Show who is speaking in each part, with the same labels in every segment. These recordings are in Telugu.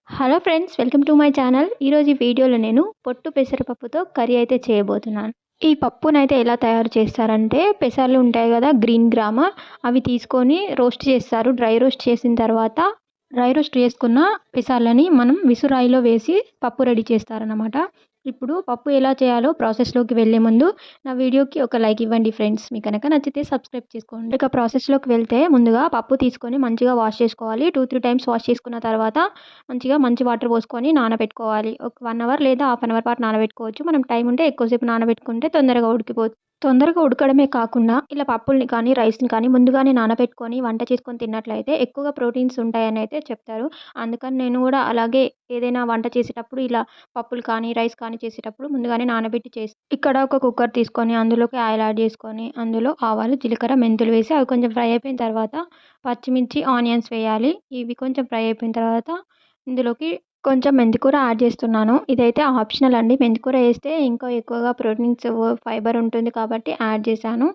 Speaker 1: Hello friends, welcome to my channel. ఈరోజు ఈ వీడియోలో నేను పొట్టు పెసరపప్పుతో కర్రీ అయితే చేయబోతున్నాను. ఈ పప్పునైతే ఎలా తయారు చేస్తారంటే, పెసర్లు ఉంటాయి కదా, గ్రీన్ గ్రామ్, అవి తీసుకొని రోస్ట్ చేస్తారు. డ్రై రోస్ట్ చేసిన తర్వాత డ్రై రోస్ట్ చేసుకున్న పెసర్లని మనం విసురాయిలో వేసి పప్పు రెడీ చేస్తారన్నమాట. ఇప్పుడు పప్పు ఎలా చేయాలో ప్రాసెస్లోకి వెళ్ళే ముందు నా వీడియోకి ఒక లైక్ ఇవ్వండి ఫ్రెండ్స్. మీకు కనుక నచ్చితే సబ్స్క్రైబ్ చేసుకోండి. ఇక ప్రాసెస్లోకి వెళ్తే ముందుగా పప్పు తీసుకొని మంచిగా వాష్ చేసుకోవాలి. 2-3 టైమ్స్ వాష్ చేసుకున్న తర్వాత మంచి వాటర్ పోసుకొని నానబెట్టుకోవాలి. ఒక 1 అవర్ లేదా హాఫ్ అన్ అవర్ పాటు నానబెట్టుకోవచ్చు. మనం టైం ఉంటే ఎక్కువసేపు నానబెట్టుకుంటే తొందరగా ఉడకడమే కాకుండా ఇలా పప్పుల్ని కానీ, రైస్‌ని కానీ ముందుగానే నానబెట్టుకొని వంట చేసుకొని తిన్నట్లయితే ఎక్కువగా ప్రోటీన్స్ ఉంటాయని అయితే చెప్తారు. అందుకని నేను కూడా అలాగే ఏదైనా వంట చేసేటప్పుడు ఇలా పప్పులు కానీ, రైస్ కానీ చేసేటప్పుడు ముందుగానే నానబెట్టి ఇక్కడ ఒక కుక్కర్ తీసుకొని అందులోకి ఆయిల్ యాడ్ చేసుకొని, అందులో ఆవాలు, జీలకర్ర, మెంతులు వేసి అవి కొంచెం ఫ్రై అయిపోయిన తర్వాత పచ్చిమిర్చి, ఆనియన్స్ వేయాలి. ఇవి కొంచెం ఫ్రై అయిపోయిన తర్వాత ఇందులోకి కొంచెం మెంతికూర యాడ్ చేస్తున్నాను. ఇదైతే ఆప్షనల్ అండి. మెంతికూర వేస్తే ఇంకా ఎక్కువగా ప్రోటీన్స్, ఫైబర్ ఉంటుంది కాబట్టి యాడ్ చేశాను.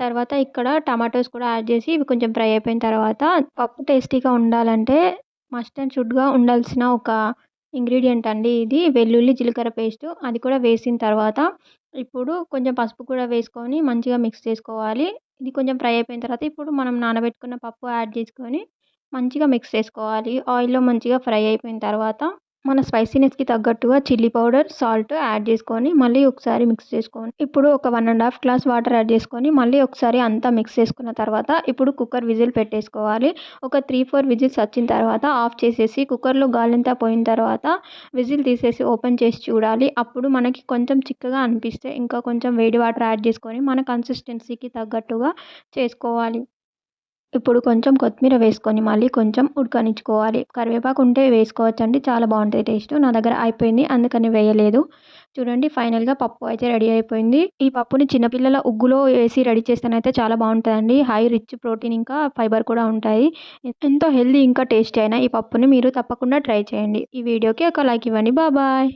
Speaker 1: తర్వాత ఇక్కడ టమాటోస్ కూడా యాడ్ చేసి ఇవి కొంచెం ఫ్రై అయిపోయిన తర్వాత పప్పు టేస్టీగా ఉండాలంటే మస్ట్ అండ్ షుడ్‌గా ఉండాల్సిన ఒక ఇంగ్రీడియంట్ అండి ఇది. వెల్లుల్లి, జీలకర్ర పేస్టు అది కూడా వేసిన తర్వాత ఇప్పుడు కొంచెం పసుపు కూడా వేసుకొని మంచిగా మిక్స్ చేసుకోవాలి. ఇది కొంచెం ఫ్రై అయిపోయిన తర్వాత ఇప్పుడు మనం నానబెట్టుకున్న పప్పు యాడ్ చేసుకొని మంచిగా మిక్స్ చేసుకోవాలి. ఆయిల్‌లో మంచిగా ఫ్రై అయిపోయిన తర్వాత మన స్పైసీనెస్‌కి తగ్గట్టుగా చిల్లీ పౌడర్, సాల్ట్ యాడ్ చేసుకొని మళ్ళీ ఒకసారి మిక్స్ చేసుకోండి. ఇప్పుడు ఒక 1½ గ్లాస్ వాటర్ యాడ్ చేసుకొని మళ్ళీ ఒకసారి అంతా మిక్స్ చేసుకున్న తర్వాత ఇప్పుడు కుక్కర్ విజిల్ పెట్టేసుకోవాలి. ఒక 3-4 విజిల్స్ వచ్చిన తర్వాత ఆఫ్ చేసేసి కుక్కర్‌లో గాలంతా పోయిన తర్వాత విజిల్ తీసేసి ఓపెన్ చేసి చూడాలి. అప్పుడు మనకి కొంచెం చిక్కగా అనిపిస్తే ఇంకా కొంచెం వేడి వాటర్ యాడ్ చేసుకొని మన కన్సిస్టెన్సీకి తగ్గట్టుగా చేసుకోవాలి. ఇప్పుడు కొంచెం కొత్తిమీర వేసుకొని మళ్ళీ కొంచెం ఉడకనిచ్చుకోవాలి. కరివేపాకు ఉంటే వేసుకోవచ్చండి, చాలా బాగుంటుంది టేస్ట్. నా దగ్గర అయిపోయింది అందుకని వేయలేదు. చూడండి, ఫైనల్‌గా పప్పు అయితే రెడీ అయిపోయింది. ఈ పప్పుని చిన్నపిల్లల ఉగ్గులో వేసి రెడీ చేస్తేనైతే చాలా బాగుంటుందండి. హై రిచ్ ప్రోటీన్ ఇంకా ఫైబర్ కూడా ఉంటాయి. ఎంతో హెల్తీ ఇంకా టేస్టీ అయిన ఈ పప్పుని మీరు తప్పకుండా ట్రై చేయండి. ఈ వీడియోకి ఒక లైక్ ఇవ్వండి. బాయ్.